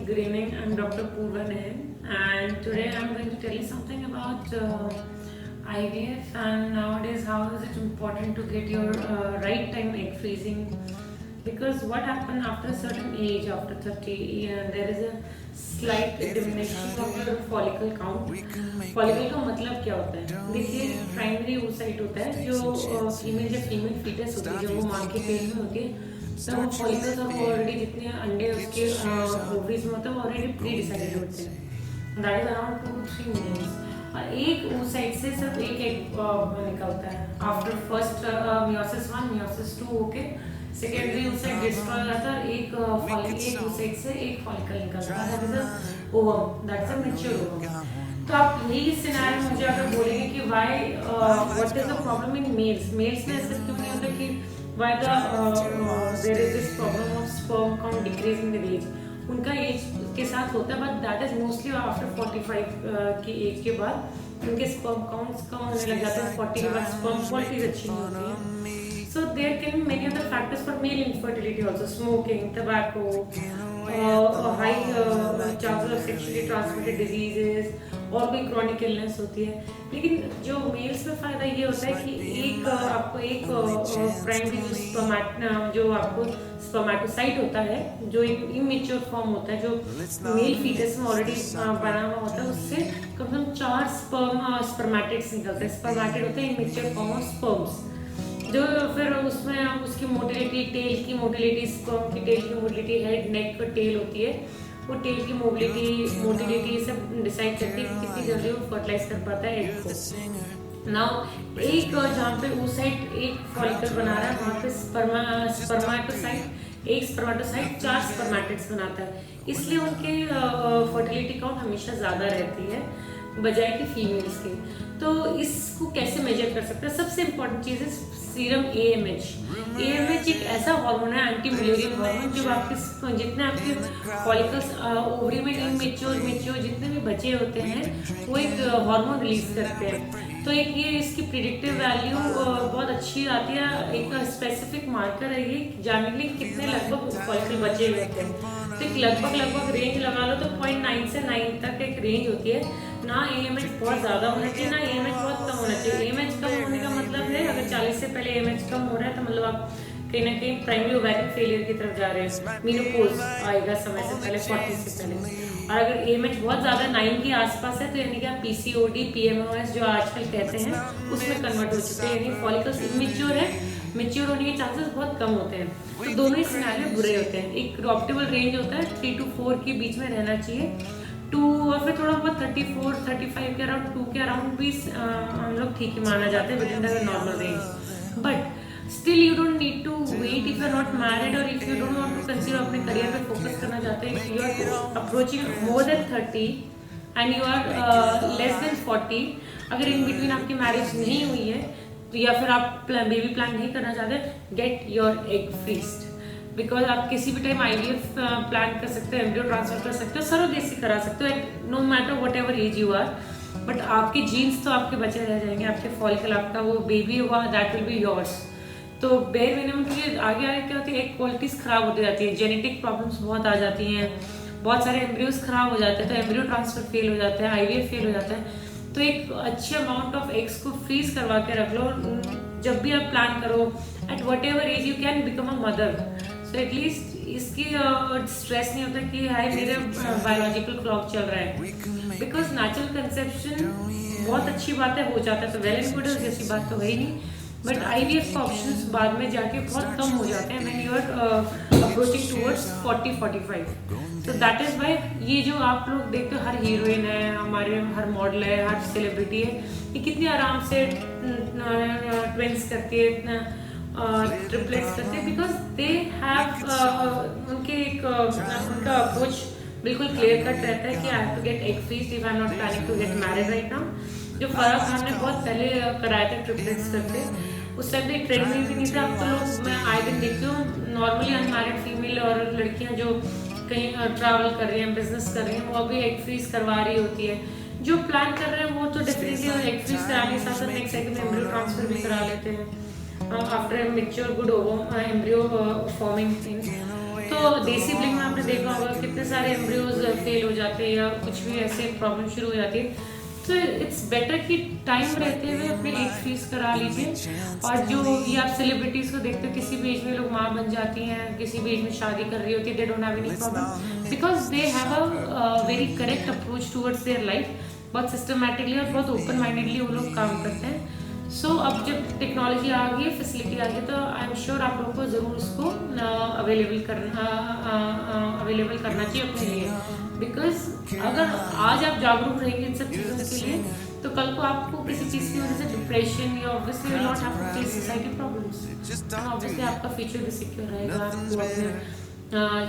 good evening. I'm Dr. Purva Nair, and today I'm going to tell you something about IVF and nowadays how is it important to get your right time egg freezing. Because what happens after a certain age, after 30, there is a slight diminution of your follicle count. Follicle का मतलब क्या होता है? देखिए, primary वो site होता है जो फीमेल जब फीमेल फीटस होती है, जब वो माँ के पेट में होती है, तो वो फॉलिकल्स और ऑलरेडी जितने अंडे उसके ओवरीज में होते हैं वो ऑलरेडी प्री डिसाइडेड होते हैं. That is around 2 to 3 minutes. और एक उस साइड से सिर्फ एक एग निकलता है आफ्टर फर्स्ट मियोसिस 1 मियोसिस 2 होके सेकेंडरी उस साइड डिस्ट्रॉय हो जाता है. एक उस साइड से एक फॉलिकल निकलता है, that is a ovum, that is a mature ovum. तो आप यही सिनेरियो मुझे अगर बोलेंगे कि why what is the problem in males में ऐसा क्यों नहीं होता कि why there is this problem of sperm count decreasing with age. उनका एज के साथ होता है, but that is mostly after 45 की एज के बाद उनके स्पर्म काउंट्स कम होने लग जाते हैं. 40 के बाद स्पर्म क्वालिटीज अच्छी नहीं होती है. So there can be many other factors for male infertility also. Smoking, tobacco, high chances of sexually transmitted diseases और कोई क्रॉनिक इलनेस होती है. लेकिन जो मेल्स में फायदा ये होता है कि एक आपको एक प्राइमरी जो आपको स्पर्मेटोसाइट होता है, जो एक इमेच्योर फॉर्म होता है, जो मेल फीटस में ऑलरेडी बना हुआ होता है, उससे कम से कम 4 स्पर्मेटिड्स निकलते हैं. स्पर्मेटिड होते हैं इमेच्योर फॉर्म ऑफ स्पर्म्स, जो फिर उसमें उसकी मोटिलिटी, टेल की मोटिलिटी, स्पर्म की टेल की मोटिलिटी, हेड नेक का टेल होती है, वो टेल की मोटिलिटी सब डिसाइड करती है कितनी जल्दी वो फर्टिलाइज कर पाता है एग को. नाउ एक जहाँ पे उस साइड एक फॉलिकल बना रहा है, वहाँ पे स्पर्मेटोसाइट, एक स्पर्मेटोसाइट 4 स्पर्मेटिड्स बनाता है, इसलिए उनके फर्टिलिटी काउंट हमेशा ज़्यादा रहती है बजाय कि फीमेल्स के. तो इसको कैसे मेजर कर सकते हैं? सबसे इम्पोर्टेंट चीज़ है सीरम AMH. AMH एक ऐसा हार्मोन है, एंटी मलेरियल हार्मोन, जो आपके जितने आपके फॉलिकल्स ओवरी में मेच्योर जितने भी बचे होते हैं वो एक हार्मोन रिलीज करते हैं. तो एक ये इसकी प्रिडिक्टिव वैल्यू बहुत अच्छी आती है. एक स्पेसिफिक मार्कर है ये जानने के लिए कितने लगभग फॉलिकल बचे हुए होते हैं. तो एक लगभग रेंज लगा लो तो 0.9 से 9 तक एक रेंज होती है. ना AMH बहुत ज़्यादा होना चाहिए, ना AMH बहुत कम होना चाहिए. AMH कम होने का मतलब है अगर 40 से पहले AMH कम हो रहा है तो मतलब आप कहीं ना कहीं प्राइमरी ओवेरियन फेलियर की तरफ जा रहे हैं, मीनोपॉज आएगा समय से पहले, 40 से पहले. और अगर AMH बहुत ज़्यादा 9 के आसपास है तो यानी कि आप PCOD, PMOS जो आजकल कहते हैं उसमें कन्वर्ट हो चुके हैं, यानी फॉलिकल्स इमेच्योर है. मेच्योर होने के चांसेस बहुत कम होते हैं. तो दोनों ही सिनेरियो बुरे होते हैं. एक ऑप्टिमल रेंज होता है 3 to 4 के बीच में रहना चाहिए, 2 और फिर थोड़ा बहुत 34, 35 के अराउंड, 2 के अराउंड भी हम लोग ठीक ही माना जाते हैं with in the normal range. But still you don't need to wait if you are not married और if you don't want to consider अपने करियर पे फोकस करना चाहते हैं. You are approaching more than 30 and you are less than 40. अगर in between आपकी marriage नहीं हुई है तो या फिर आप बेबी प्लान नहीं करना चाहते, get your egg freezed. Because आप किसी भी टाइम IVF प्लान कर सकते हो, एम्ब्रियो ट्रांसफर कर सकते हो, सरोगेसी करा सकते हो, no matter whatever age you are. But आपके जीन्स तो आपके बचे रह जाएंगे, आपके फॉलिकल, आपका वो बेबी हुआ, दैट विल बी योर्स. तो बेयर मिनिमम के आगे क्या होती है, एक क्वालिटीज खराब होती जाती है, जेनेटिक प्रॉब्लम्स बहुत आ जाती हैं, बहुत सारे एम्ब्रियोज खराब हो जाते हैं, तो एम्ब्रियो ट्रांसफर फेल हो जाता है, IVF फेल हो जाता है. तो एक अच्छे अमाउंट ऑफ एग्स को फ्रीज करवा के रख लो. जब भी आप प्लान करो, at whatever age you can become a mother, so at least इसकी स्ट्रेस नहीं होता कि हाय मेरे बायोलॉजिकल क्लॉक चल रहा है. बिकॉज नेचुरल कंसेप्शन बहुत अच्छी बात है, हो जाता है तो वेल एंड गुड, जैसी बात तो है ही नहीं. बट IVF का ऑप्शंस बाद में जाके बहुत कम हो जाते हैं when you are approaching towards 40-45. तो दैट इज वाई ये जो आप लोग देखते हो, हर हीरोइन है हमारे, हर मॉडल है, हर सेलिब्रिटी है, ये कितनी आराम से ट्विंस करती है, ट्रिपलेट्स करते हैं, बिकॉज दे हैव उनके एक उनका अप्रोच बिल्कुल क्लियर कट रहता है कि I have to get egg freezed if I am not planning to get married right now. जो फराह खान ने बहुत पहले कराया था ट्रिपलेट्स करके, उस टाइम पे ट्रेंड में भी नहीं था. अब तो लोग, मैं आए दिन देखती हूँ नॉर्मली अनमैरिड फीमेल और लड़कियाँ जो कहीं ट्रैवल कर रही हैं, बिजनेस कर रही हैं, वो अभी एग फ्रीज करवा रही होती है. जो प्लान कर रहे हैं वो तो डेफिनेटली एग फ्रीज कराने के साथ साथ नेक्स्ट सेकंड एम्ब्रियो ट्रांसफर भी करा लेते हैं after mature good embryo forming thing. तो देसी ब्लिंग में आपने देखा होगा कितने सारे एम्ब्रियोज फेल हो जाते हैं या कुछ भी ऐसे प्रॉब्लम शुरू हो जाती है, तो इट्स बेटर कि टाइम रहते हुए अपने एज फ्रीज करा लीजिए। और जो ये आप सेलिब्रिटीज को देखते हो, किसी भी एज में लोग माँ बन जाती हैं, किसी भी एज में शादी कर रही होती है, they don't have any problem because they have a very correct approach towards their life. बहुत सिस्टमेटिकली और बहुत ओपन माइंडेडली वो लोग काम करते हैं। सो अब जब टेक्नोलॉजी आ गई है, फैसिलिटी आ गई, तो आई एम श्योर आप लोगों को ज़रूर उसको अवेलेबल करना चाहिए अपने लिए। बिकॉज अगर आज आप जागरूक रहेंगे इन सब चीज़ों के लिए, तो कल को आपको किसी चीज़ की वजह से डिप्रेशन या obviously will not have to face society problems, obviously आपका फ्यूचर भी सिक्योर रहेगा। आपको अपने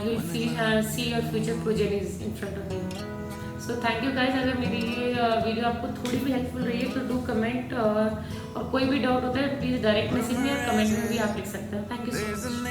you will see your future progenies in front of you. So thank you guys. अगर मेरी ये वीडियो आपको थोड़ी भी हेल्पफुल रही है तो डू कमेंट, और कोई भी डाउट होता है प्लीज़ डायरेक्ट मैसेज में या कमेंट में भी आप लिख सकते हैं। Thank you so much.